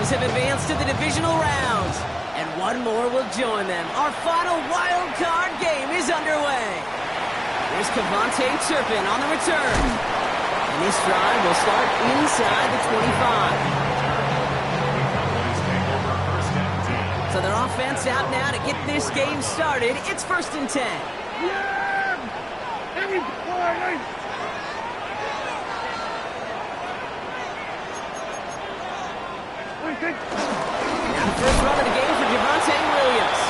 Cowboys have advanced to the divisional round, and one more will join them. Our final wild card game is underway. Here's Cavante Turpin on the return, and this drive will start inside the 25. So their offense out now to get this game started. It's 1st and 10. Now the first run of the game for Javonte Williams.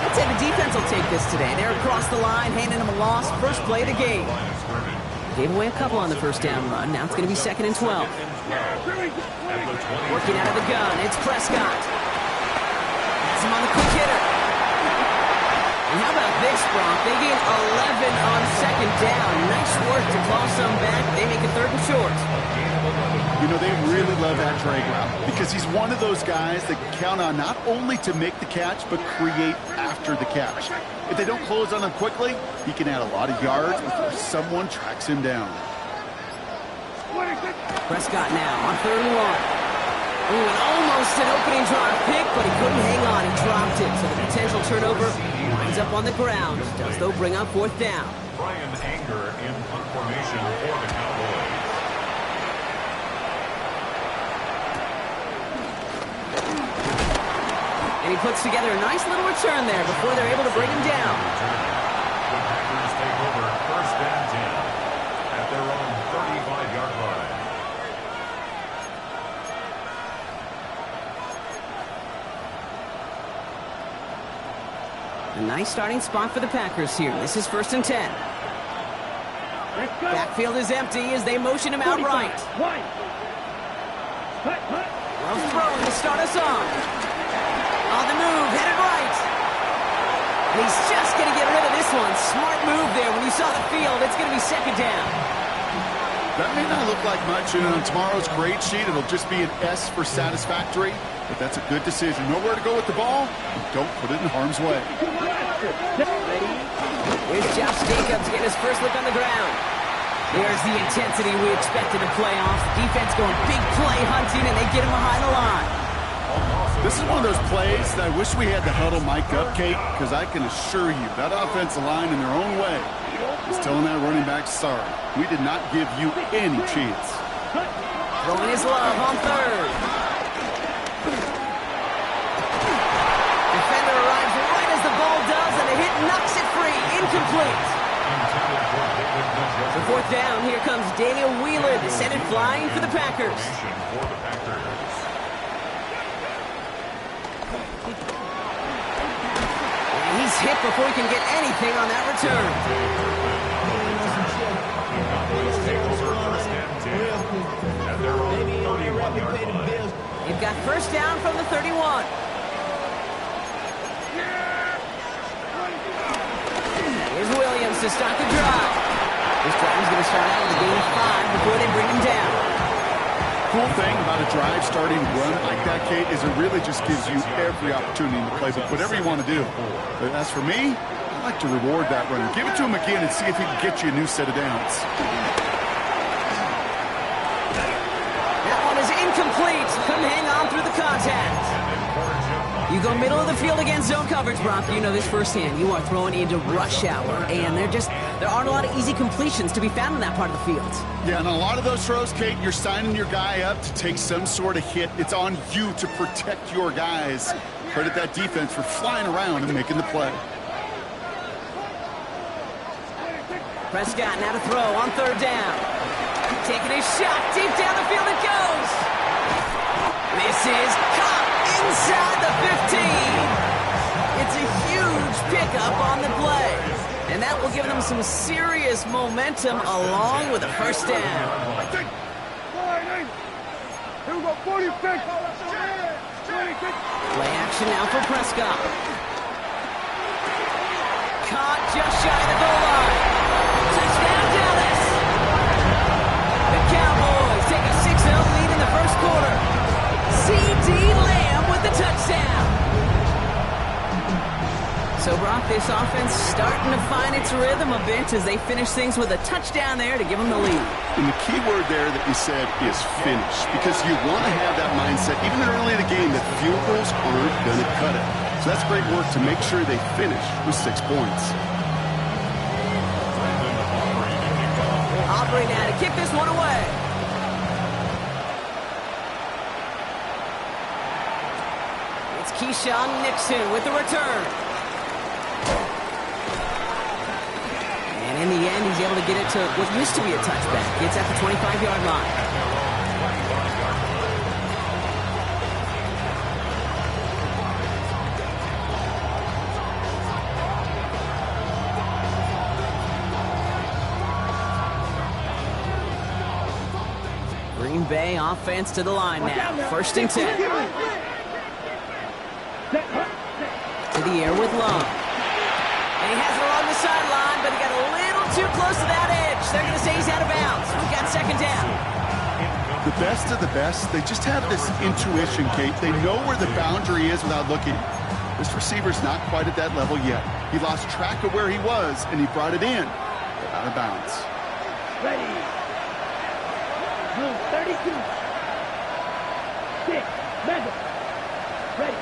I'd say the defense will take this today. They're across the line, handing them a loss. First play of the game. Gave away a couple on the first down run. Now it's going to be 2nd and 12. Working out of the gun, it's Prescott. Him on the quick hitter. And how about this, Brock? They gain 11 on 2nd down. Nice work to claw some back. They make it 3rd and short. You know, they really love that drag route because he's one of those guys that count on not only to make the catch, but create after the catch. If they don't close on him quickly, he can add a lot of yards before someone tracks him down. Prescott now on 3rd and 1. Ooh, and almost an opening drive pick, but he couldn't hang on. He dropped it, so the potential turnover winds up on the ground. Does, though, bring up 4th down. Brian Anger in punt formation for the Cowboys. And he puts together a nice little return there before they're able to bring him down. The Packers take over 1st and 10 at their own 35-yard line. A nice starting spot for the Packers here. This is 1st and 10. Backfield is empty as they motion him out right. Well thrown to start us off. On the move, headed right. And he's just going to get rid of this one. Smart move there. When you saw the field, it's going to be 2nd down. That may not look like much, and on tomorrow's grade sheet, it'll just be an S for satisfactory, but that's a good decision. Nowhere to go with the ball, and don't put it in harm's way. Here's Josh Jacobs getting his first look on the ground. There's the intensity we expected in playoffs. Defense going big play hunting, and they get him behind the line. This is one of those plays that I wish we had the huddle mic'd up, Kate, because I can assure you that offensive line in their own way is telling that running back, sorry, we did not give you any chance. Throwing his love on 3rd. Defender arrives right as the ball does, and the hit knocks it free. Incomplete. For 4th down, here comes Daniel Wheeler, descended flying for the Packers. And he's hit before he can get anything on that return. They've got 1st down from the 31. Here's Williams to start the drive. This drive is going to start out in the game 5 before they bring him down. Cool thing about a drive starting run like that, Kate, is it really just gives you every opportunity in the playbook, whatever you want to do. But as for me, I like to reward that runner. Give it to him again and see if he can get you a new set of downs. That one is incomplete. Couldn't hang on through the contact. You go middle of the field against zone coverage, Brock. You know this firsthand. You are throwing into rush hour, and there aren't a lot of easy completions to be found in that part of the field. Yeah, and a lot of those throws, Kate, you're signing your guy up to take some sort of hit. It's on you to protect your guys. Credit that defense for flying around and making the play. Prescott now to throw on 3rd down. Taking his shot deep down the field it goes. This is caught inside the 15. It's a huge pickup on the play. And that will give them some serious momentum along with a 1st down. Play action now for Prescott. Caught just shy of the goal line. Touchdown, Dallas. The Cowboys take a 6-0 lead in the 1st quarter. C.D. Lamb with the touchdown. So, Brock, this offense starting to find its rhythm a bit as they finish things with a touchdown there to give them the lead. And the key word there that you said is finish, because you want to have that mindset, even early in the game, that field goals aren't going to cut it. So that's great work to make sure they finish with 6 points. Aubrey now to kick this one away. It's Keyshawn Nixon with the return. And in the end, he's able to get it to what used to be a touchback. It's at the 25-yard line. Green Bay offense to the line now. 1st and 10. To the air with Long. And he has it along the sideline, but he got a little too close to that edge. They're going to say he's out of bounds. We've got 2nd down. The best of the best, they just have this intuition, Kate. They know where the boundary is without looking. This receiver's not quite at that level yet. He lost track of where he was, and he brought it in. But out of bounds. Ready. Move 32. 6. Mega. Ready.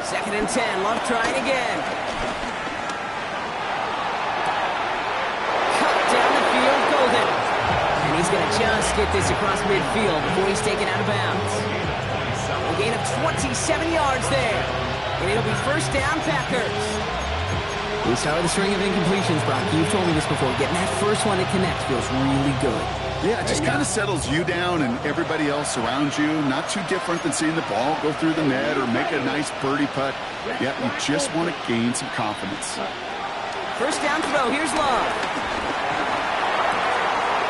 2nd and 10. Love trying again. Cut down the field, Golden. And he's going to just get this across midfield before he's taken out of bounds. A gain of 27 yards there. And it'll be 1st down, Packers. We start with a string of incompletions, Brock. You've told me this before. Getting that first one to connect feels really good. Yeah, it just kind of settles you down and everybody else around you. Not too different than seeing the ball go through the net or make a nice birdie putt. Yeah, you just want to gain some confidence. 1st down throw. Here's Love.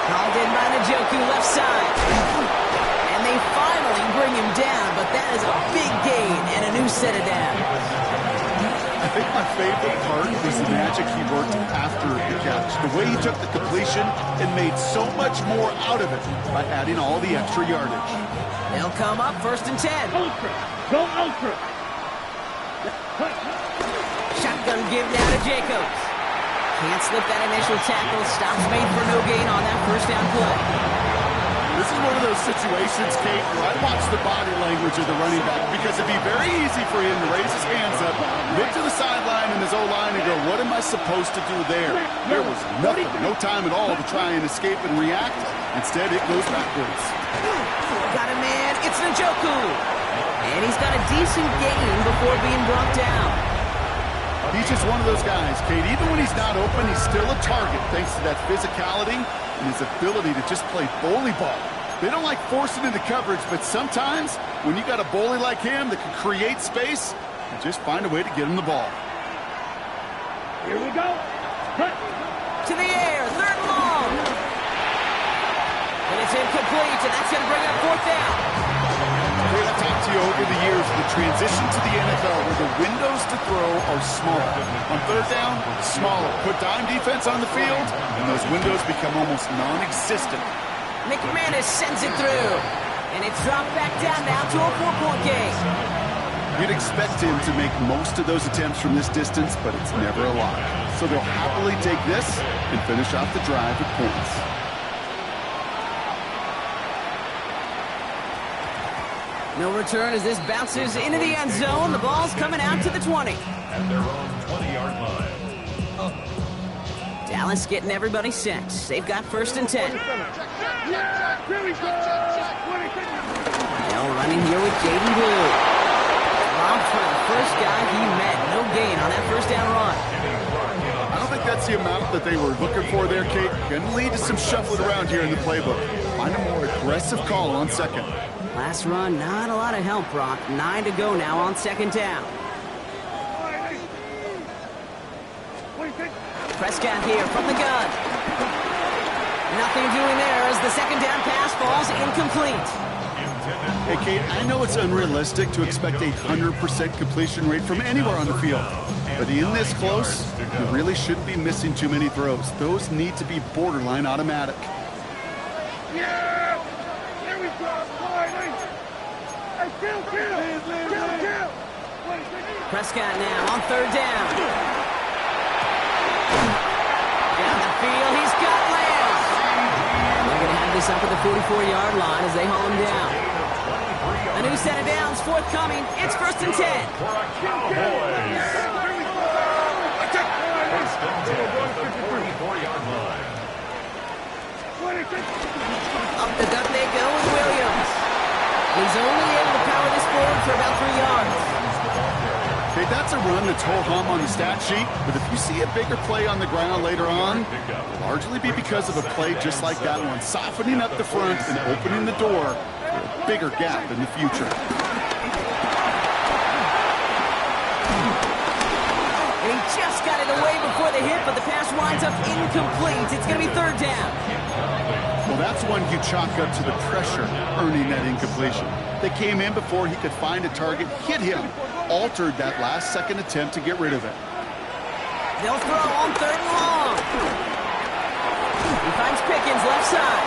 Called in by Njoku, left side. And they finally bring him down, but that is a big gain and a new set of downs. I think my favorite part was the magic he worked after the catch. The way he took the completion and made so much more out of it by adding all the extra yardage. They'll come up 1st and 10. Ultra. Go ultra. Shotgun give now to Jacobs. Can't slip that initial tackle. Stops made for no gain on that 1st down play. This is one of those situations, Kate, where I watch the body language of the running back because it'd be very easy for him to raise his hands up, look to the sideline and his O-line and go, what am I supposed to do there? There was nothing, no time at all to try and escape and react. Instead, it goes backwards. Got a man. It's Njoku. And he's got a decent gain before being brought down. He's just one of those guys, Kate. Even when he's not open, he's still a target thanks to that physicality and his ability to just play bully ball. They don't like forcing into coverage, but sometimes when you got a bully like him that can create space, you just find a way to get him the ball. Here we go. Cut. To the air. 3rd and long. And it's incomplete, and that's going to bring up 4th down. I've talked to you over the years, the transition to the NFL where the windows to throw are smaller. On 3rd down, smaller. Put dime defense on the field, and those windows become almost non-existent. McManus sends it through. And it's dropped back down now to a 4-point game. You'd expect him to make most of those attempts from this distance, but it's never a lot. So they'll happily take this and finish off the drive with points. No return as this bounces into the end zone. The ball's coming out to the 20. At their own 20-yard line. Dallas getting everybody set. They've got 1st and 10. Now running here with Jaden Blue. Robbed for the first guy he met. No gain on that 1st down run. I don't think that's the amount that they were looking for there, Kate. Going to lead to some shuffling around here in the playbook. Find a more aggressive call on 2nd. Last run, not a lot of help, Brock. 9 to go now on 2nd down. Prescott here from the gun. Nothing doing there as the 2nd down pass falls incomplete. Hey, Kate, I know it's unrealistic to expect a 100% completion rate from anywhere on the field. But in this close, you really shouldn't be missing too many throws. Those need to be borderline automatic. Yeah! Here we go! Kill! Prescott now on 3rd down. field. He's got Lamb. They're going to have this up at the 44-yard line as they haul him down. A new set of downs forthcoming. It's 1st and 10. For a Cowboys. First and 10 at the 44-yard line. Up the gut they go with Williams. He's only able to power this forward for about 3 yards. Okay, that's a run that's ho-hum on the stat sheet, but if you see a bigger play on the ground later on, it'll largely be because of a play just like that one, softening up the front and opening the door for a bigger gap in the future. And he just got it away before the hit, but the pass winds up incomplete. It's going to be 3rd down. Well, that's one you chalk up to the pressure earning that incompletion. They came in before he could find a target, hit him, altered that last-second attempt to get rid of it. They'll throw on 3rd and long. He finds Pickens left side.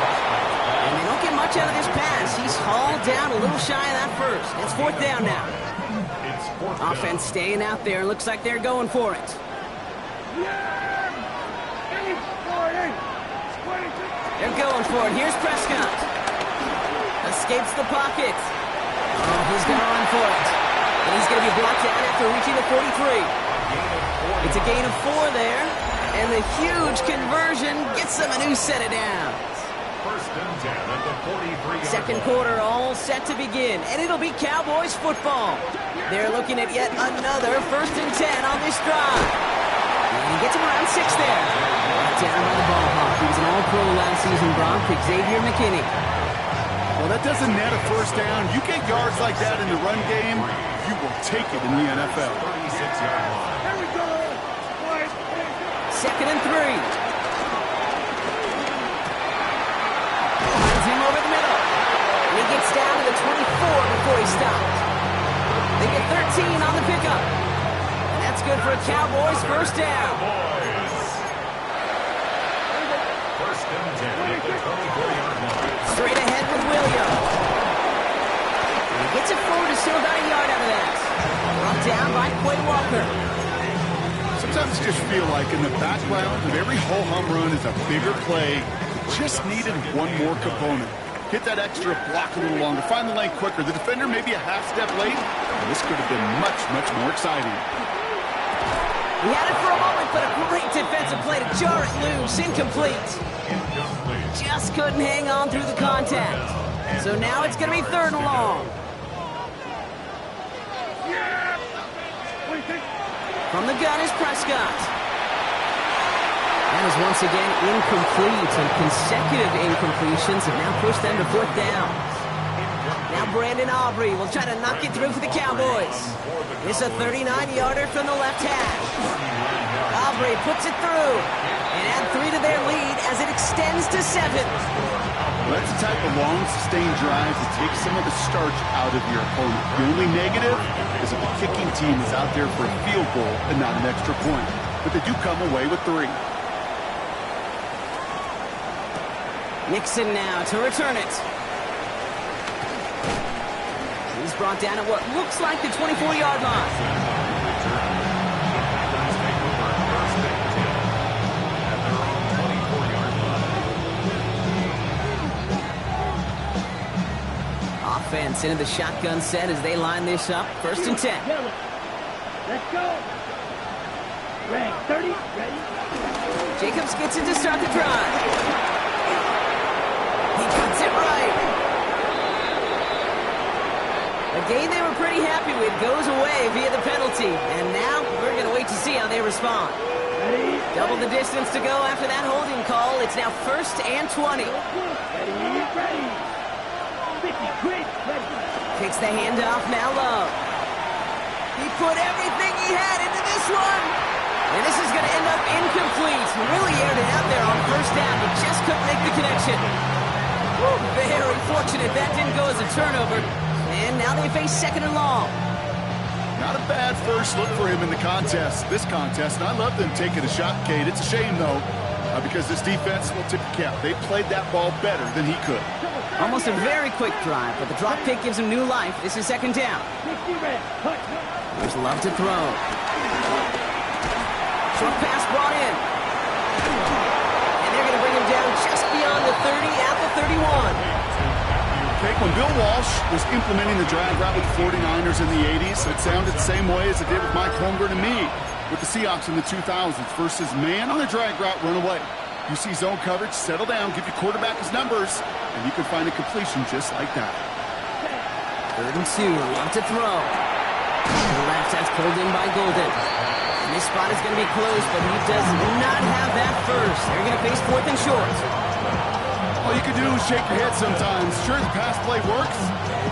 And they don't get much out of this pass. He's hauled down a little shy of that first. It's 4th down now. Offense staying out there. Looks like they're going for it. They're going for it. Here's Prescott. Escapes the pocket. Oh, he's going to run for it. And he's going to be blocked down after reaching the 43. It's a gain of 4 there. And the huge conversion gets them a new set of downs. First and 10 at the 43-yard line. Second quarter all set to begin. And it'll be Cowboys football. They're looking at yet another 1st and 10 on this drive. And he gets him around 6 there. Down by the ball hawk. He was an all-pro last season, Brock. Xavier McKinney. Well, that doesn't net a first down. You get yards like that in the run game, you will take it in the NFL. 36-yard line. 2nd and 3. Finds him over the middle. And he gets down to the 24 before he stops. They get 13 on the pickup. And that's good for a Cowboys first down. First and 10 at the 24-yard line. Straight ahead with Williams. And he gets it forward to still about a yard out of that. Brought down by Quay Walker. Sometimes you just feel like in the background of every ho-hum run is a bigger play. Just needed one more component. Hit that extra block a little longer. Find the lane quicker. The defender maybe a half step late. And this could have been much, much more exciting. He had it for a moment, but a great defensive play to jar it loose. Incomplete. Just couldn't hang on through the contact. So now it's going to be 3rd and long. From the gun is Prescott. That is once again incomplete, and consecutive incompletions have now pushed them to 4th down. Now Brandon Aubrey will try to knock it through for the Cowboys. It's a 39-yarder from the left hash. Aubrey puts it through and add 3 to their lead as it extends to 7. Well, that's the type of long, sustained drive that takes some of the starch out of your opponent. The only negative is if the kicking team is out there for a field goal and not an extra point. But they do come away with 3. Nixon now to return it. He's brought down at what looks like the 24-yard line. Offense into the shotgun set as they line this up. 1st and 10. Let's go. Rag 30, ready? Jacobs gets it to start the drive. He puts it right. A game they were pretty happy with goes away via the penalty. And now we're going to wait to see how they respond. Ready? Double the distance to go after that holding call. It's now 1st and 20. Ready, ready. 50, quick, ready. Takes the handoff, now Love. He put everything he had into this one. And this is going to end up incomplete. Really aired it out there on 1st down, but just couldn't make the connection. Woo, very fortunate that didn't go as a turnover. And now they face 2nd and long. Not a bad first look for him in the this contest. And I love them taking a shot, Kate. It's a shame, though, because this defense will tip the cap. They played that ball better than he could. Almost a very quick drive, but the drop kick gives him new life. This is 2nd down. 60 red, cut. There's Love to throw. Short pass brought in. down just beyond the 30 at the 31. Okay, when Bill Walsh was implementing the drag route with the 49ers in the 80s, it sounded the same way as it did with Mike Holmgren and me with the Seahawks in the 2000s versus man on a drag route, run away. You see zone coverage, settle down, give your quarterback his numbers, and you can find a completion just like that. 3rd and 2, love to throw. To the left, that's pulled in by Golden. And this spot is going to be close, but he does not have that first. They're going to face 4th and short. All you can do is shake your head sometimes. Sure, the pass play works,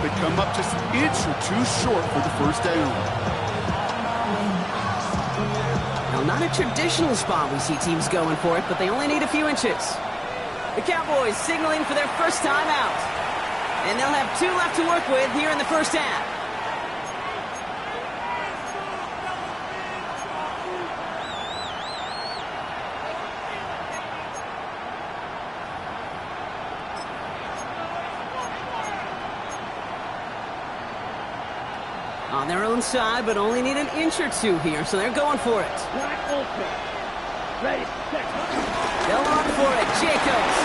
but come up just an inch or two short for the first down. Now, not a traditional spot we see teams going for it, but they only need a few inches. The Cowboys signaling for their first time out. And they'll have 2 left to work with here in the first half. On their own side, but only need an inch or two here, so they're going for it. Black open. Ready, set. They'll run for it. Jacobs.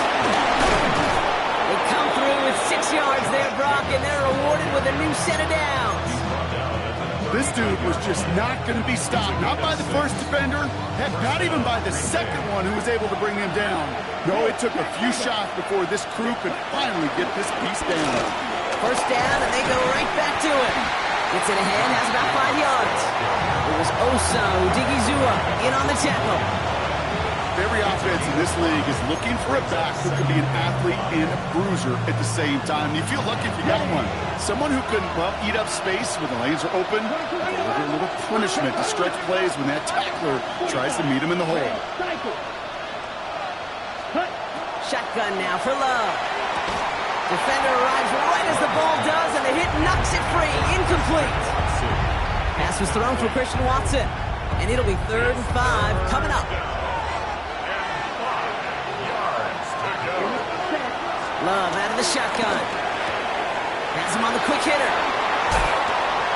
They come through with 6 yards there, Brock, and they're rewarded with a new set of downs. This dude was just not going to be stopped. Not by the first defender. Heck, not even by the second one who was able to bring him down. No, it took a few shots before this crew could finally get this piece down. First down, and they go right back to it. Gets it ahead, has about 5 yards. It was Osa Odigizua in on the tackle. Every offense in this league is looking for a back who can be an athlete and a bruiser at the same time. You feel lucky if you got one. Someone who can, well, eat up space when the lanes are open, deliver a little punishment to stretch plays when that tackler tries to meet him in the hole. Shotgun now for Love. Defender arrives right as the ball does, and the hit knocks it free. Incomplete. Pass was thrown for Christian Watson, and it'll be 3rd and 5 coming up. Love out of the shotgun. Has him on the quick hitter.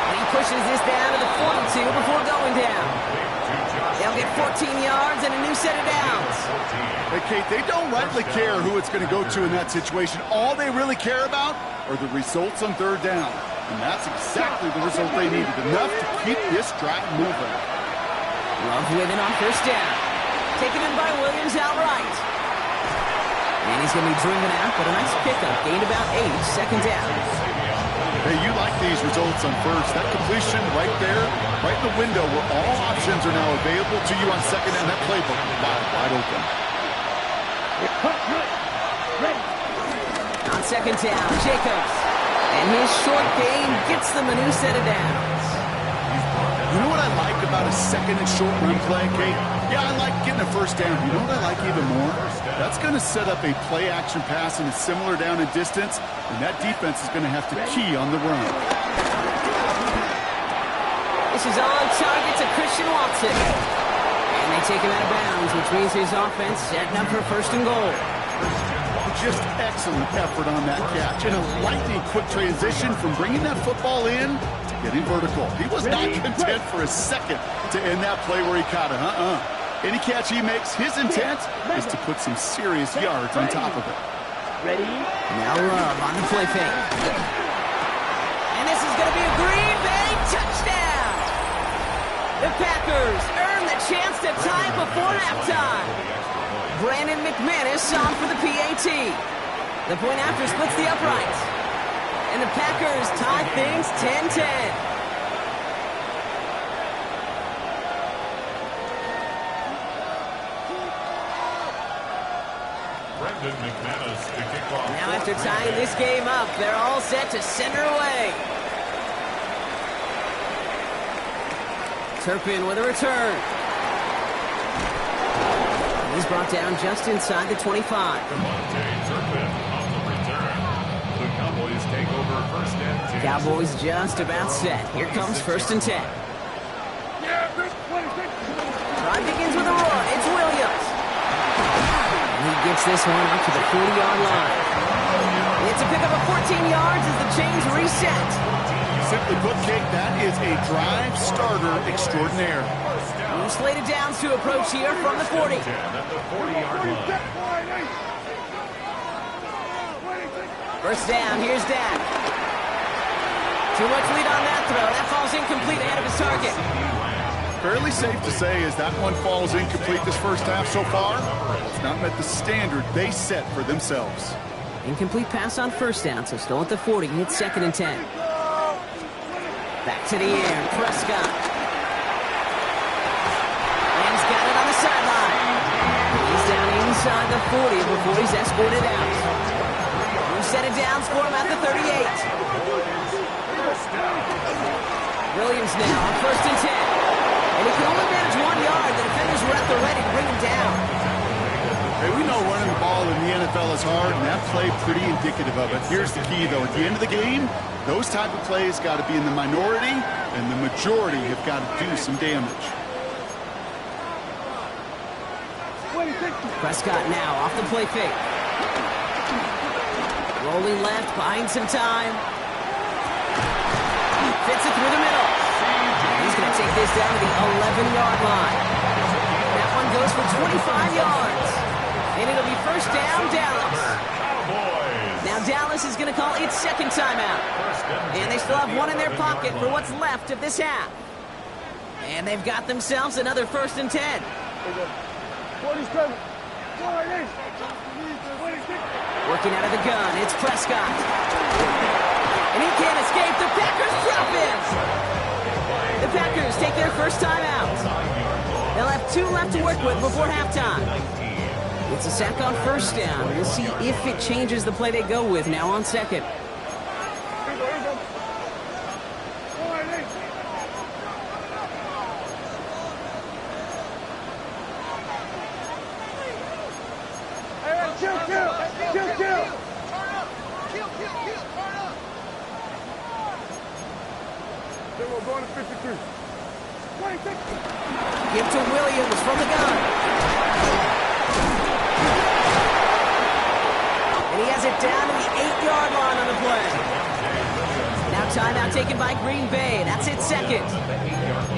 And he pushes this down to the 42 before going down. They'll get 14 yards and a new set of downs. Hey, Kate, they don't rightly care who it's going to go to in that situation. All they really care about are the results on 3rd down. And that's exactly the result they needed. Enough to keep this drive moving. Love with it on 1st down. Taken in by Williams outright. And he's going to be driven out, but a nice pickup. Gained about 8, 2nd down. Hey, you like these results on 1st. That completion right there, right in the window where all options are now available to you on 2nd down. That playbook wide open. Ready. On 2nd down, Jacobs. And his short game gets them a new set of downs. You know what I like about a 2nd and short run play, Kate? Yeah, I like getting a 1st down. You know what I like even more? That's going to set up a play-action pass in a similar down and distance, and that defense is going to have to key on the run. This is on target to Christian Watson. And they take him out of bounds, which means his offense setting up for 1st and goal. Just excellent effort on that catch. And a lightning quick transition from bringing that football in to getting vertical. He was not content for a second to end that play where he caught it. Any catch he makes, his intent is to put some serious yards on top of it. Ready. Now Love on the play fake. And this is going to be a Green Bay touchdown. The Packers earn the chance to tie it before halftime. Brandon McManus on for the PAT. The point after splits the uprights. And the Packers tie things 10-10. Now after tying this game up, they're all set to center away. Turpin with a return. He's brought down just inside the 25. Cowboys just about set. Here comes 1st and 10. Drive begins with a run. It's Williams. And he gets this one out to the 40-yard line. It's a pickup of 14 yards as the chains reset. Simply put, Kate, that is a drive starter extraordinaire. New slated downs to approach here from the 40. 10 at the 40-yard line. First down, here's Dak. Too much lead on that throw. That falls incomplete ahead of his target. Fairly safe to say as that one falls incomplete this first half so far, it's not met the standard they set for themselves. Incomplete pass on first down, so still at the 40. It's 2nd and 10. Back to the air, Prescott. And he's got it on the sideline. He's down inside the 40 before he's escorted out. New set of downs for him at the 38. Williams now on 1st and 10. And he can only manage 1 yard. The defenders were at the ready to bring him down. Hey, we know running the ball in the NFL is hard, and that play pretty indicative of it. Here's the key, though. At the end of the game, those type of plays got to be in the minority, and the majority have got to do some damage. Prescott now off the play fake. Rolling left, buying some time. Fits it through the middle. He's going to take this down to the 11-yard line. That one goes for 25 yards. And it'll be first down, Dallas. Now Dallas is going to call its 2nd timeout. And they still have one in their pocket for what's left of this half. And they've got themselves another 1st and 10. 47. Working out of the gun, it's Prescott. And he can't escape. The Packers drop in. The Packers take their first time out. They'll have 2 left to work with before halftime. It's a sack on first down. We'll see if it changes the play they go with now on 2nd. Going to 53. Give to Williams from the gun. And he has it down to the 8-yard line on the play. Now timeout taken by Green Bay. That's it 2nd.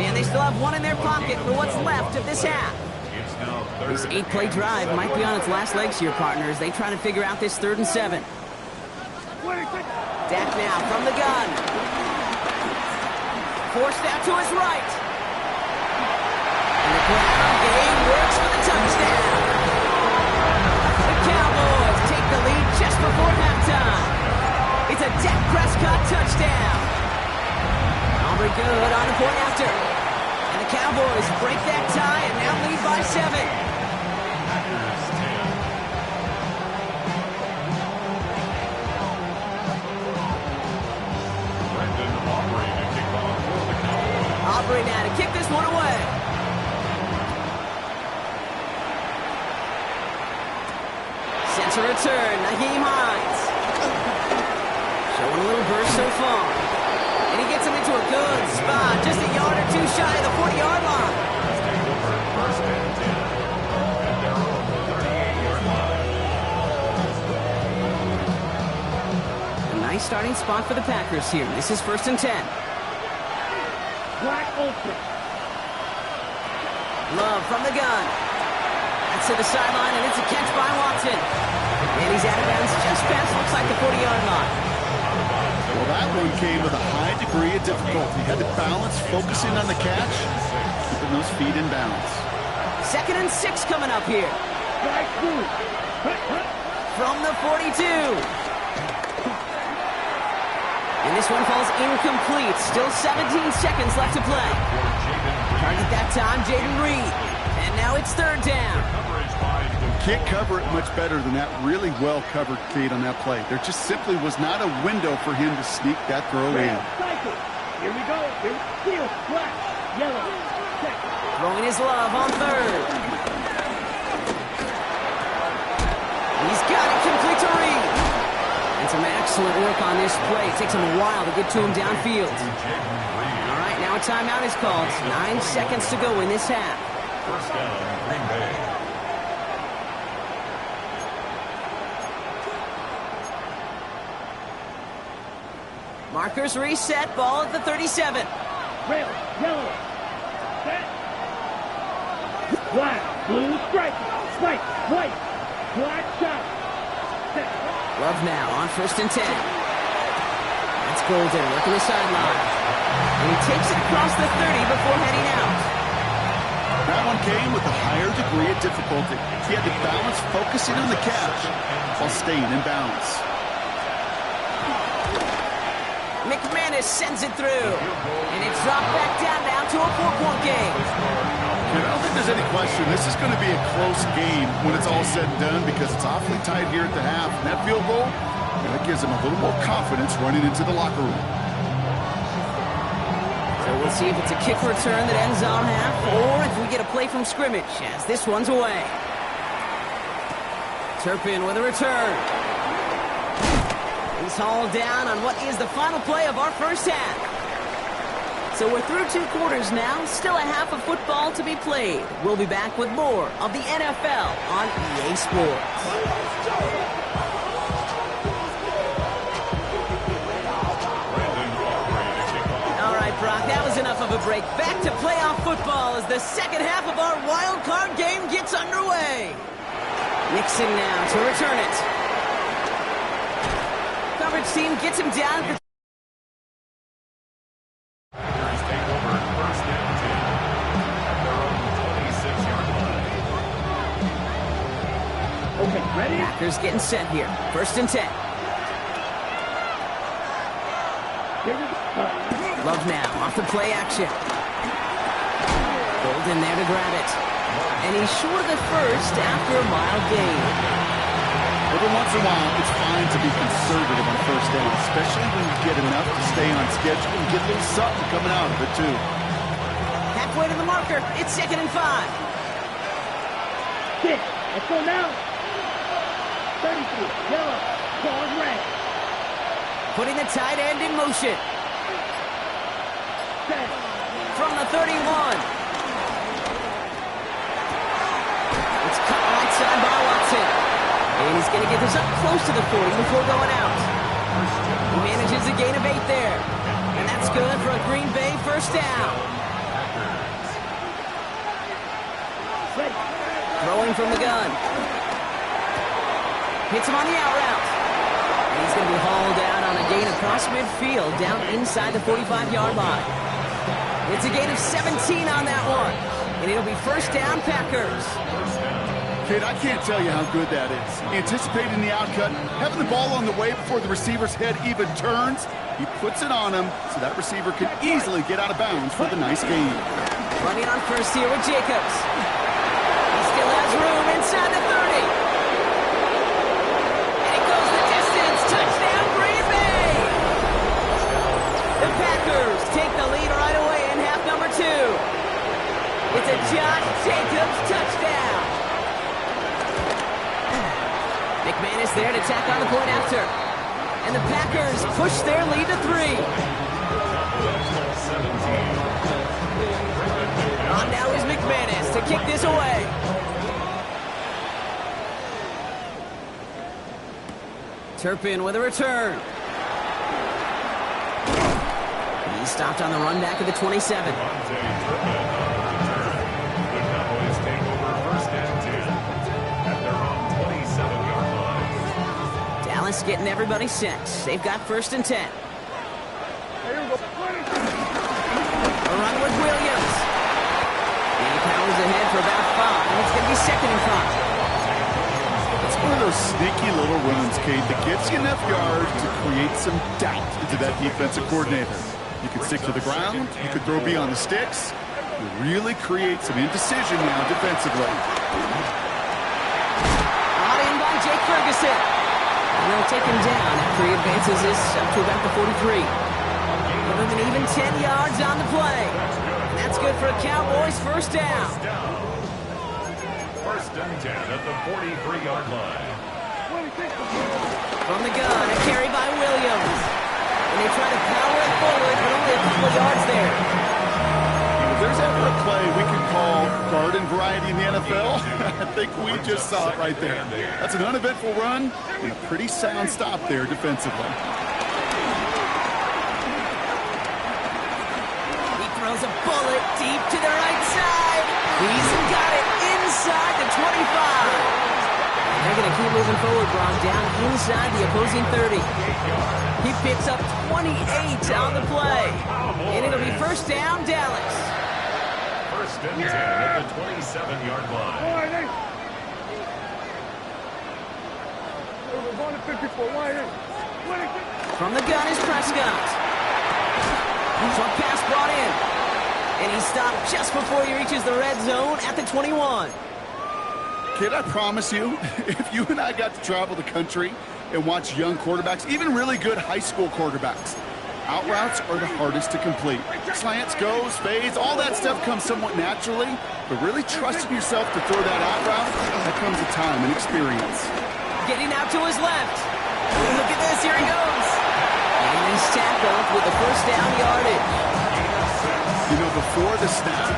And they still have one in their pocket for what's left of this half. This 8-play drive might be on its last legs here, partners. They try to figure out this 3rd and 7. Dak now from the gun. Forced out to his right. And the ground game works for the touchdown. The Cowboys take the lead just before halftime. It's a Dak Prescott touchdown. Aubrey good on the point after. And the Cowboys break that tie and now lead by 7. Aubrey now to kick this one away. Sets a return, Naheem Hines. Showing a little burst so far. And he gets him into a good spot, just a yard or 2 shy of the 40-yard line. First and 10 at their own 38-yard line. A nice starting spot for the Packers here. This is 1st and 10. Black open. Love from the gun. That's to the sideline, and it's a catch by Watson. And he's out of bounds just past, looks like the 40-yard line. Well, that one came with a high degree of difficulty. Had to balance, focusing on the catch, keeping those feet in bounds. 2nd and 6 coming up here. Strike 2. From the 42. And this one falls incomplete. Still 17 seconds left to play. Target that time, Jaden Reed. And now it's 3rd down. Can't cover it much better than that really well-covered feed on that play. There just simply was not a window for him to sneak that throw in. Cycle. Here we go. Steel, black, yellow, check. Throwing his love on 3rd. He's got it complete to Reed. And some excellent work on this play. It takes him a while to get to him downfield. All right, now a timeout is called. 9 seconds to go in this half. First down, Green Bay. Markers reset. Ball at the 37. Red, yellow, set. Black, blue, stripe, white, black shot. Set. Love now on 1st and 10. That's Golden working the sideline. And he takes it across the 30 before heading out. That one came with a higher degree of difficulty. He had to balance focusing on the catch while staying in bounds. McManus sends it through. And it's dropped back down now to a 4-point game. I don't think there's any question this is going to be a close game when it's all said and done because it's awfully tight here at the half. And that field goal, that gives him a little more confidence running into the locker room. So we'll see if it's a kick return that ends our half or if we get a play from scrimmage as this one's away. Turpin with a return. He's hauled down on what is the final play of our first half. So we're through 2 quarters now, still a half of football to be played. We'll be back with more of the NFL on EA Sports. All right, Brock, that was enough of a break. Back to playoff football as the second half of our wild card game gets underway. Nixon now to return it. Coverage team gets him down for Ready? Packers getting set here. 1st and 10. Love now off the play action. Golden there to grab it. And he's short of the first after a mild gain. Every once in a while, it's fine to be conservative on 1st down, especially when you get enough to stay on schedule and get a little something coming out of it, too. Halfway to the marker. It's 2nd and 5. 6. Let's go now. 32, yellow, pause red. Putting the tight end in motion. Set. From the 31. It's cut right side by Watson. And he's going to get this up close to the 40 before going out. He manages a gain of 8 there. And that's good for a Green Bay 1st down. Ready. Throwing from the gun. Hits him on the out route. And he's going to be hauled down on a gain across midfield down inside the 45-yard line. It's a gain of 17 on that one. And it'll be 1st down Packers. Kid, I can't tell you how good that is. Anticipating the outcut, having the ball on the way before the receiver's head even turns, he puts it on him so that receiver can easily get out of bounds for the nice gain. Running on 1st here with Jacobs. He still has room inside the 30. Touchdown, Green Bay! The Packers take the lead right away in half number 2. It's a Josh Jacobs touchdown. McManus there to tack on the point after. And the Packers push their lead to 3. On now is McManus to kick this away. Turpin with a return. He's stopped on the run back of the 27. The Cowboys take over 1st and 10 at their own 27-yard line. Dallas getting everybody set. They've got 1st and 10. A run with Williams. He powers ahead for about 5. It's going to be 2nd and 5. One of those sneaky little runs, Kate, that gets you enough yards to create some doubt into that defensive coordinator. You can stick to the ground, you can throw beyond the sticks, you really create some indecision now defensively. Brought in by Jake Ferguson. And they'll take him down after he advances this up to about the 43. Give him an even 10 yards on the play. And that's good for a Cowboys 1st down. 1st and 10 at the 43-yard line. From the gun, a carry by Williams. And they try to power it forward, but only a couple of yards there. If there's ever a play we can call garden variety in the NFL, I think we just saw it right there. That's an uneventful run and a pretty sound stop there defensively. He throws a bullet deep to the right side. He's got it They're going to keep moving forward, Brock, down inside the opposing 30. He picks up 28 on the play. And it'll be first down, Dallas. First and 10 at the 27-yard line. From the gun is Prescott. Short pass brought in. And he stopped just before he reaches the red zone at the 21. Kid, I promise you, if you and I got to travel the country and watch young quarterbacks, even really good high school quarterbacks, out routes are the hardest to complete. Slants, goes, fades, all that stuff comes somewhat naturally, but really trusting yourself to throw that out route, that comes with time and experience. Getting out to his left. Look at this, here he goes. And he's tackled with the first down yardage. You know, before the snap,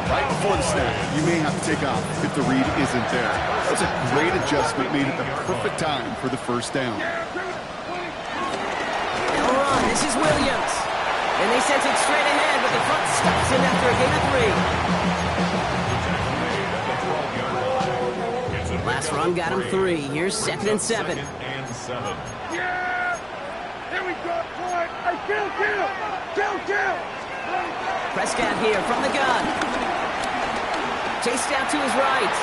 right before the snap, you may have to take off if the read isn't there. That's a great adjustment made at the perfect time for the first down. They'll run. This is Williams. And they sent it straight ahead, but the front stops him after a gain of 3. Last run got him 3. Here's 2nd and 7. Yeah! Here we go, boy! Hey, kill! Prescott here from the gun. Chased out to his right.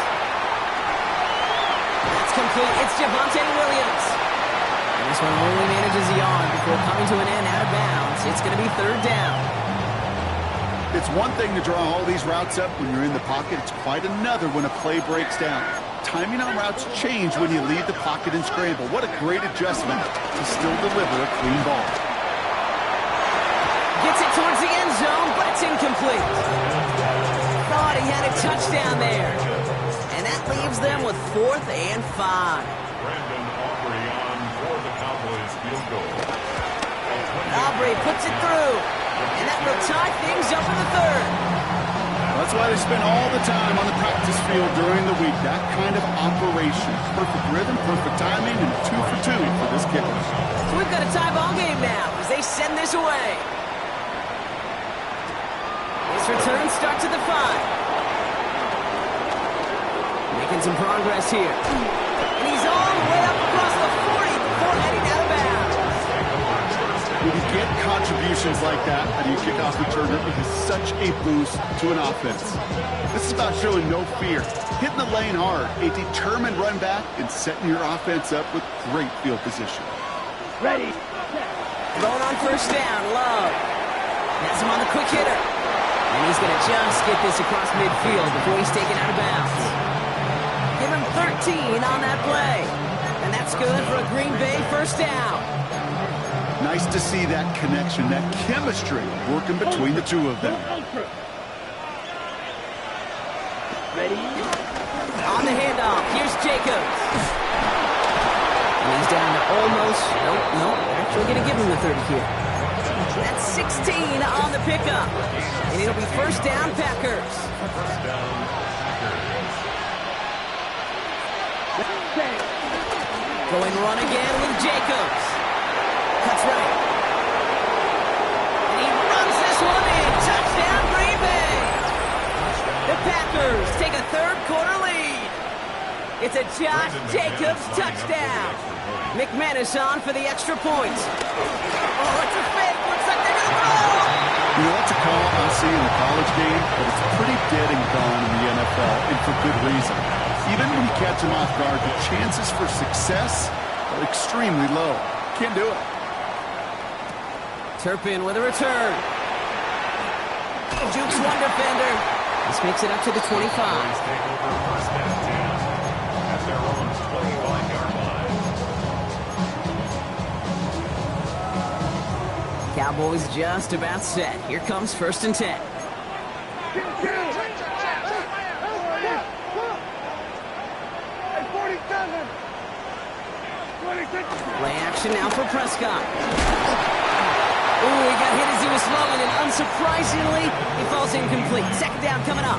That's complete. It's Javonte Williams. And this one only manages a yard before coming to an end out of bounds. It's going to be 3rd down. It's one thing to draw all these routes up when you're in the pocket. It's quite another when a play breaks down. Timing on routes change when you leave the pocket and scramble. What a great adjustment to still deliver a clean ball. Gets it towards the end zone, but it's incomplete. Thought he had a touchdown there. And that leaves them with 4th and 5. Brandon Aubrey on for the Cowboys field goal. Aubrey puts it through. And that will tie things up in the 3rd. That's why they spend all the time on the practice field during the week. That kind of operation. Perfect rhythm, perfect timing, and 2 for 2 for this kicker. So we've got a tie ball game now as they send this away. This return starts at the 5. Making some progress here. And he's all the way up across the 40 before heading out of bounds. When you get contributions like that out of your kickoff returner, it is such a boost to an offense. This is about showing no fear, hitting the lane hard, a determined run back, and setting your offense up with great field position. Ready. Thrown on first down, Love. Has him on the quick hitter. And he's going to just get this across midfield before he's taken out of bounds. Give him 13 on that play. And that's good for a Green Bay first down. Nice to see that connection, that chemistry working between the two of them. Ready. On the handoff, here's Jacobs. And he's down to almost, nope, they're actually going to give him the 30 here. That's 16 on the pickup. And it'll be first down, Packers. Going run again with Jacobs. Cuts right. And he runs this one in. Touchdown, Green Bay. The Packers take a 3rd quarter lead. It's a Josh Jacobs touchdown. McManus on for the extra point. Oh, it's a fake. Looks like they're going to throw. You know, that's a call I'll see in the college game, but it's pretty dead and gone in the NFL, and for good reason. Even when you catch them off guard, the chances for success are extremely low. Can't do it. Turpin with a return. Jukes one defender. This makes it up to the 25. Take over first and 10 at their own 25-yard line. Cowboys just about set. Here comes 1st and 10. Play action now for Prescott. Ooh, he got hit as he was throwing, and unsurprisingly, he falls incomplete. 2nd down coming up.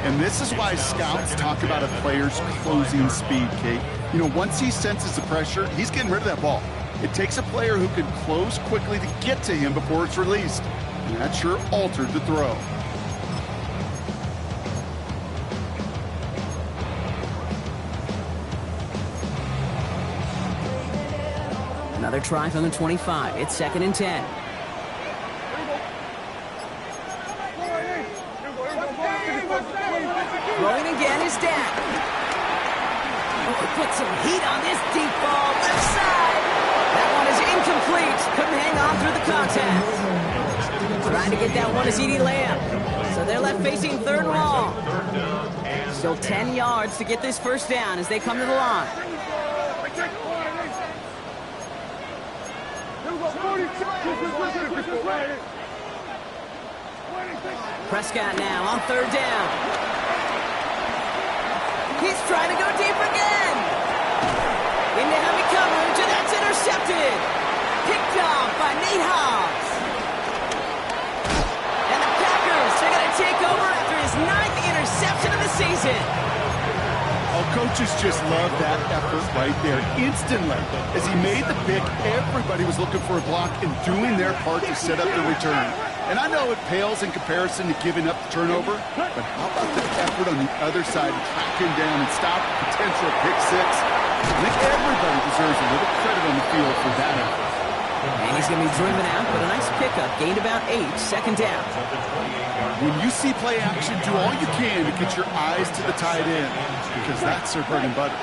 And this is why scouts talk about a player's closing speed, Kate. You know, once he senses the pressure, he's getting rid of that ball. It takes a player who can close quickly to get to him before it's released. And that sure altered the throw. Another try from the 25. It's 2nd and 10. Throwing again is Dak. Put some heat on this deep ball. Left side. That one is incomplete. Couldn't hang on through the contact. Trying to get that one is CeeDee Lamb. So they're left facing 3rd and long. Still 10 yards to get this first down as they come to the line. Prescott now on 3rd down. He's trying to go deep again. Into heavy coverage, and that's intercepted. Picked off by Nate Hobbs. And the Packers are going to take over after his 9th interception of the season. Oh, coaches just love that effort right there. Instantly, as he made the pick, everybody was looking for a block and doing their part to set up the return. And I know it pales in comparison to giving up the turnover, but how about the effort on the other side to track him down and stop a potential pick six? I think everybody deserves a little credit on the field for that effort. And he's going to be driven out, but a nice pickup. Gained about 8, 2nd down. When you see play action, do all you can to get your eyes to the tight end, because that's their bread and butter.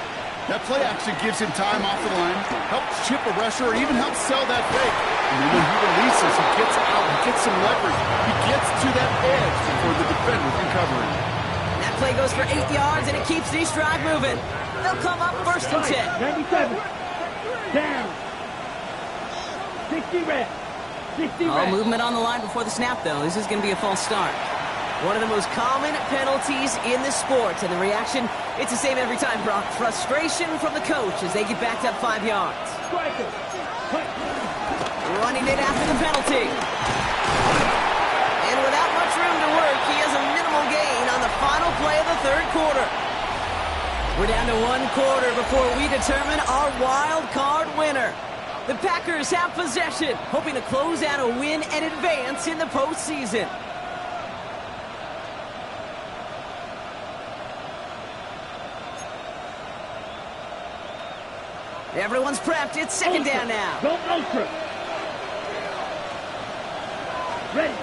That play action gives him time off the line, helps chip a rusher, or even helps sell that fake. And then when he releases, he gets out, he gets some leverage. He gets to that edge before the defender can cover him. That play goes for 8 yards, and it keeps these drive moving. They'll come up 1st and 10. 97. Down. 60 red. 60 red. Oh, movement on the line before the snap, though. This is going to be a false start. One of the most common penalties in the sport, and the reaction, it's the same every time, Brock. Frustration from the coach as they get backed up 5 yards. Striker. Running it after the penalty. And without much room to work, he has a minimal gain on the final play of the 3rd quarter. We're down to 1 quarter before we determine our wild card winner. The Packers have possession, hoping to close out a win and advance in the postseason. Everyone's prepped. It's 2nd down now. Go ultra. Ready.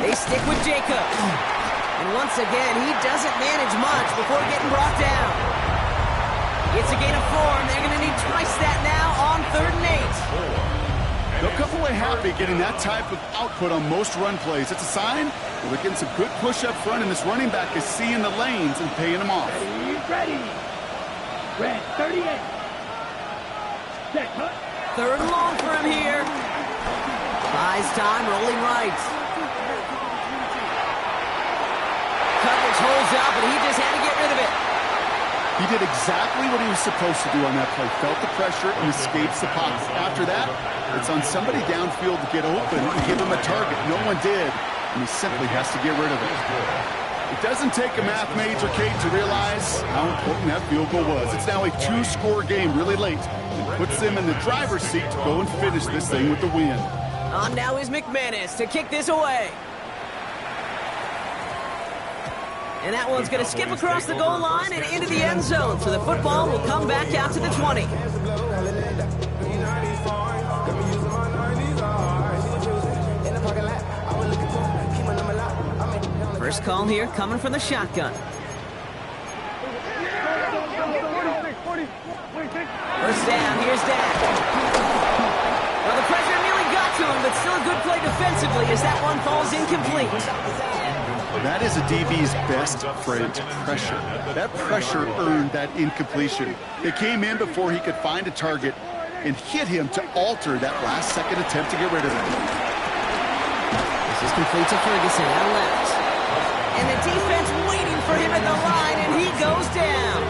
They stick with Jacobs. And once again, he doesn't manage much before getting brought down. It's a gain of 4, and they're going to need twice that now on 3rd and 8. They'll come away happy getting that type of output on most run plays. It's a sign that they're getting some good push up front, and this running back is seeing the lanes and paying them off. Ready. Red, 38. Set, cut. 3rd and long for him here. Buys time, rolling right. Coverage holds up, and he just had to get rid of it. He did exactly what he was supposed to do on that play. Felt the pressure and escapes the pocket. After that, it's on somebody downfield to get open and give him a target. No one did, and he simply has to get rid of it. It doesn't take a math major, Kate, to realize how important that field goal was. It's now a 2-score game really late. It puts them in the driver's seat to go and finish this thing with the win. On now is McManus to kick this away. And that one's going to skip across the goal line and into the end zone. So the football will come back out to the 20. First call here coming from the shotgun. First down, here's Dak. Well, the pressure nearly got to him, but still a good play defensively as that one falls incomplete. That is a DB's best friend, pressure. That pressure earned that incompletion. They came in before he could find a target and hit him to alter that last-second attempt to get rid of him. This is complete to Ferguson out left. And the defense waiting for him at the line, and he goes down.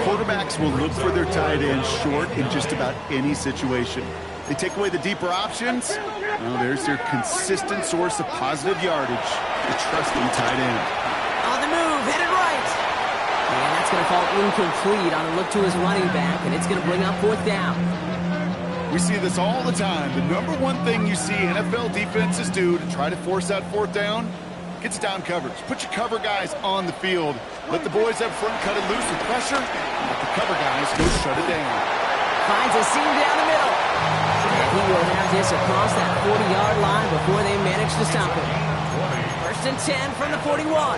Quarterbacks will look for their tight end short in just about any situation. They take away the deeper options. Well, there's their consistent source of positive yardage, the trusting tight end. On the move, headed right. And that's going to fall incomplete on a look to his running back, and it's going to bring up 4th down. We see this all the time. The number one thing you see NFL defenses do to try to force that 4th down, gets down coverage. Put your cover guys on the field. Let the boys up front cut it loose with pressure, and let the cover guys go shut it down. finds a seam down the middle. And he will have this across that 40-yard line before they manage to stop him. 1st and 10 from the 41.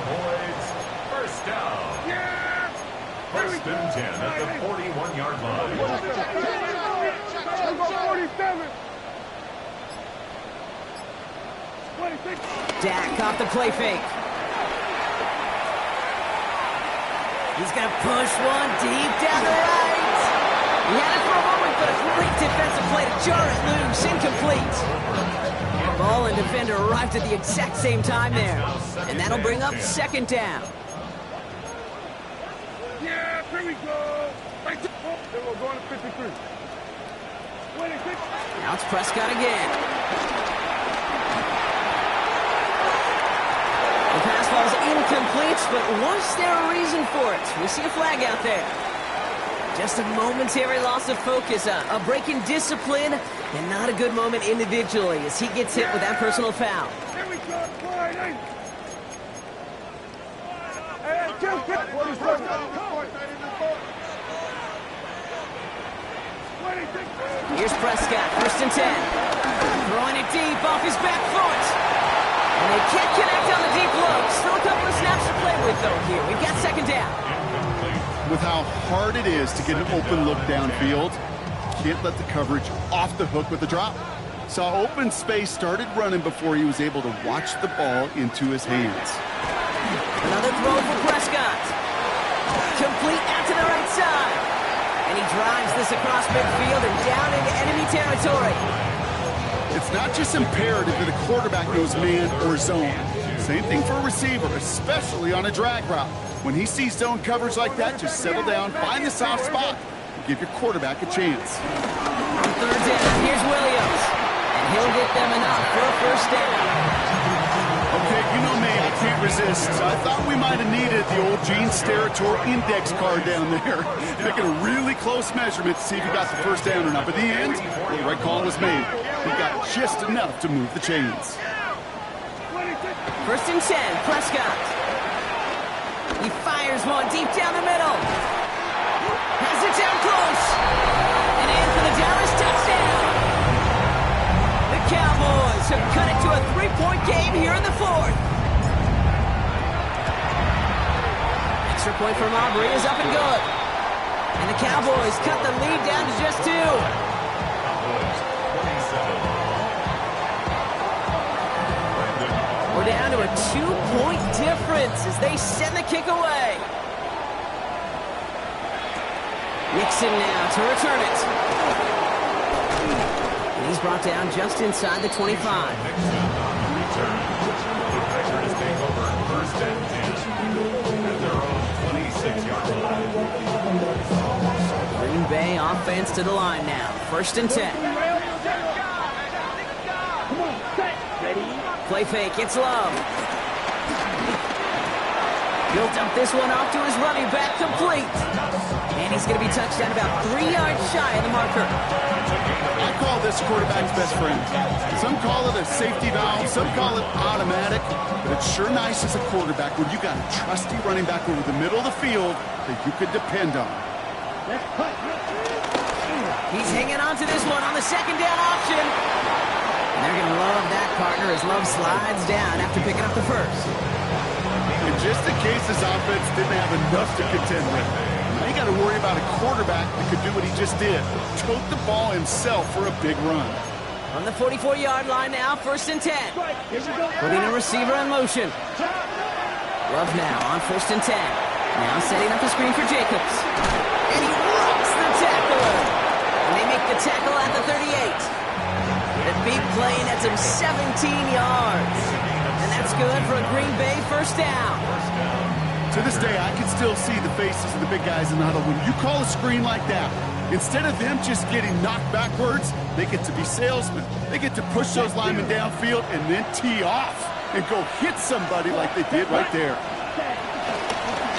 First down. 1st and 10 at the 41-yard line. Dak off the play fake. He's going to push one deep down the right. He had it for a moment, but a great defensive play to jar it loose. Incomplete. Ball and defender arrived at the exact same time there. And that'll bring up 2nd down. Yeah, here we go. Right there. Then we're going to 53. Now it's Prescott again. The pass ball's incomplete, but was there a reason for it? We see a flag out there. Just a momentary loss of focus, a break in discipline, and not a good moment individually as he gets hit with that personal foul. Here we go. Hey, Here's Prescott, 1st and 10. Throwing it deep off his back foot. And they can't connect on the deep look. Still a couple of snaps to play with, though, here. We've got 2nd down. With how hard it is to get an open look downfield, can't let the coverage off the hook with the drop. Saw open space, started running before he was able to watch the ball into his hands. Another throw for Prescott. Complete out to the right side. And he drives this across midfield and down into enemy territory. It's not just imperative that a quarterback knows man or zone. Same thing for a receiver, especially on a drag route. When he sees zone coverage like that, just settle down, find the soft spot, and give your quarterback a chance. On 3rd down, here's Williams. And he'll get them enough for a 1st down. Okay, you know me, I can't resist. I thought we might have needed the old Gene Steratore index card down there. Making a really close measurement to see if he got the 1st down or not. But in the end, the right call was made. He got just enough to move the chains. 1st and 10, Prescott. He fires one deep down the middle. Has it down close. And in for the Dallas touchdown. The Cowboys have cut it to a 3-point game here in the 4th. Extra point from Aubrey is up and good. And the Cowboys cut the lead down to just 2. We're down to a 2-point difference as they send the kick away. Nixon now to return it. And he's brought down just inside the 25. Green Bay offense to the line now. 1st and 10. Play fake, it's Love. He'll dump this one off to his running back, complete. And he's going to be touched down about 3 yards shy of the marker. I call this quarterback's best friend. Some call it a safety valve, some call it automatic, but it's sure nice as a quarterback when you got a trusty running back over the middle of the field that you could depend on. He's hanging on to this one on the 2nd down option. And they're going to love that, partner, as Love slides down after picking up the 1st. And just in case this offense didn't have enough to contend with, now you got to worry about a quarterback that could do what he just did. Tote the ball himself for a big run. On the 44-yard line now, 1st and 10. Putting a receiver in motion. Love now on 1st and 10. Now setting up the screen for Jacobs. And he rocks the tackler. And they make the tackle at the 38. The big play nets him 17 yards. And that's good for a Green Bay 1st down. To this day, I can still see the faces of the big guys in the huddle. When you call a screen like that, instead of them just getting knocked backwards, they get to be salesmen. They get to push those linemen downfield and then tee off and go hit somebody like they did right there.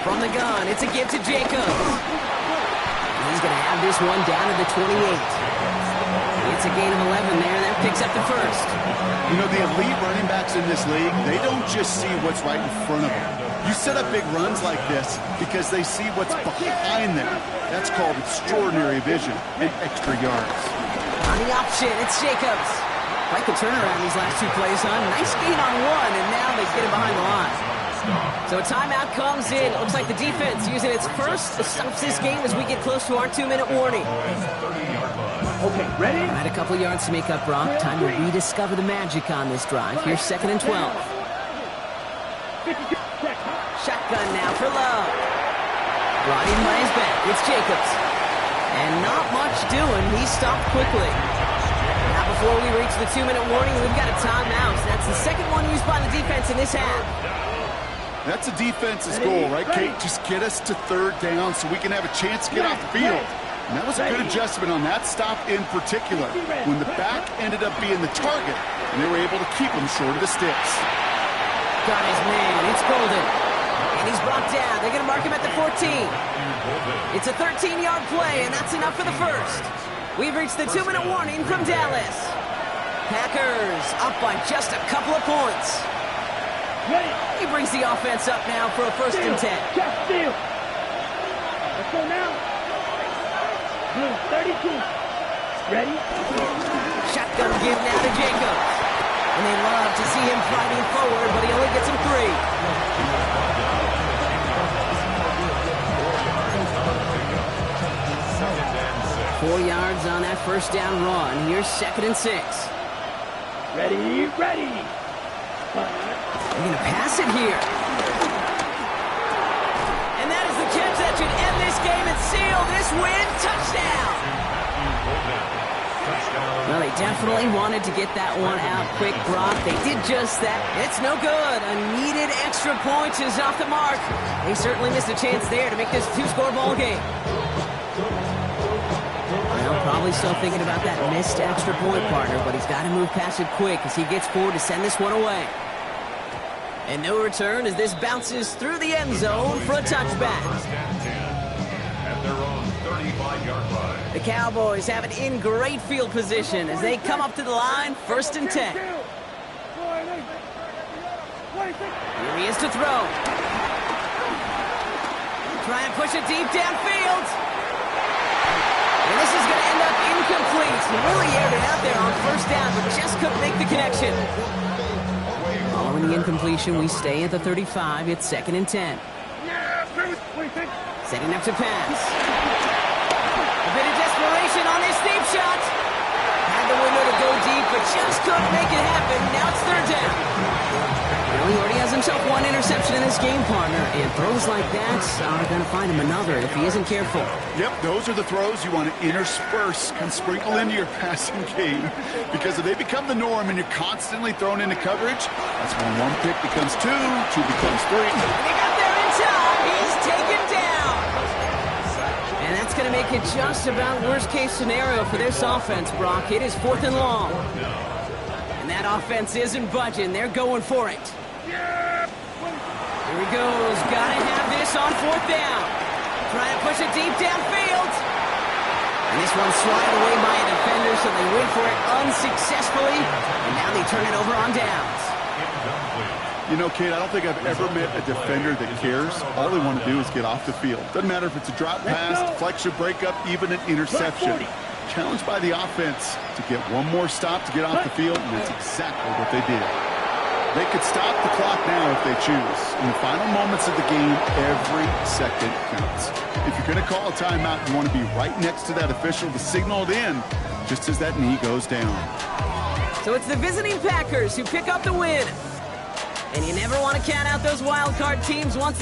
From the gun, it's a give to Jacobs. He's going to have this one down to the 28. It's That's a gain of 11 there. That picks up the first. You know, the elite running backs in this league, they don't just see what's right in front of them. You set up big runs like this because they see what's behind them. That's called extraordinary vision and extra yards. On the option, it's Jacobs. Quite the turnaround these last two plays, huh? Nice gain on one, and now they get him behind the line. So a timeout comes in. Looks like the defense using its first stops this game as we get close to our 2-minute warning. Okay, ready? All right, a couple yards to make up, Brock. Time to rediscover the magic on this drive. Here's 2nd and 12. 52 seconds. Shotgun now for Love. Brought in by his back. It's Jacobs. And not much doing. He stopped quickly. Now before we reach the 2-minute warning, we've got a timeout. That's the second one used by the defense in this half. That's the defense's goal, right, Kate? Just get us to 3rd down so we can have a chance to get off the field. And that was a good adjustment on that stop in particular, when the back ended up being the target, and they were able to keep him short of the sticks. Got his man. It's Golden. And he's brought down. They're going to mark him at the 14. It's a 13-yard play, and that's enough for the first. We've reached the 2-minute warning from Dallas. Packers up by just a couple of points. He brings the offense up now for a 1st and 10. Just steal. Let's go now. Blue 32. Ready? Shotgun give now to Jacobs. And they love to see him fighting forward, but he only gets him 3. 4 yards on that 1st down run. Here's 2nd and 6. Ready, ready. They're going to pass it here. And that is the catch that should end this game and seal this win. Touchdown! Well, they definitely wanted to get that one out quick, Brock. They did just that. It's no good. A needed extra point is off the mark. They certainly missed a chance there to make this a 2-score ball game. Well, probably still thinking about that missed extra point, partner, but he's got to move past it quick as he gets forward to send this one away. And no return as this bounces through the end zone for a touchback. At their own 35-yard line. The Cowboys have it in great field position as they come up to the line, 1st and 10. Here he is to throw. Trying to push it deep downfield. And this is going to end up incomplete. He really aired it out there on 1st down, but just couldn't make the connection. Following the incompletion, we stay at the 35. It's 2nd and 10. Setting up to pass. A bit of desperation on this deep shot. Had the window to go deep, but just couldn't make it happen. Now it's 3rd down. Well, he already has himself one interception in this game, partner, and throws like that are going to find him another if he isn't careful. Yep, those are the throws you want to intersperse and sprinkle into your passing game, because if they become the norm and you're constantly thrown into coverage, that's when 1 pick becomes 2, 2 becomes 3. And he got there in time. He's taken down. And that's going to make it just about worst-case scenario for this offense, Brock. It is 4th and long. And that offense isn't budging. They're going for it. Here he goes. Gotta have this on 4th down. Trying to push it deep downfield. And this one's swatted away by a defender, so they went for it unsuccessfully. And now they turn it over on downs. You know, Kate, I don't think I've ever met a defender that cares. All they want to do is get off the field. Doesn't matter if it's a drop pass, deflection, breakup, even an interception. Challenged by the offense to get one more stop to get off the field, and that's exactly what they did. They could stop the clock now if they choose. In the final moments of the game, every second counts. If you're going to call a timeout, you want to be right next to that official to signal it in just as that knee goes down. So it's the visiting Packers who pick up the win. And you never want to count out those wild card teams once the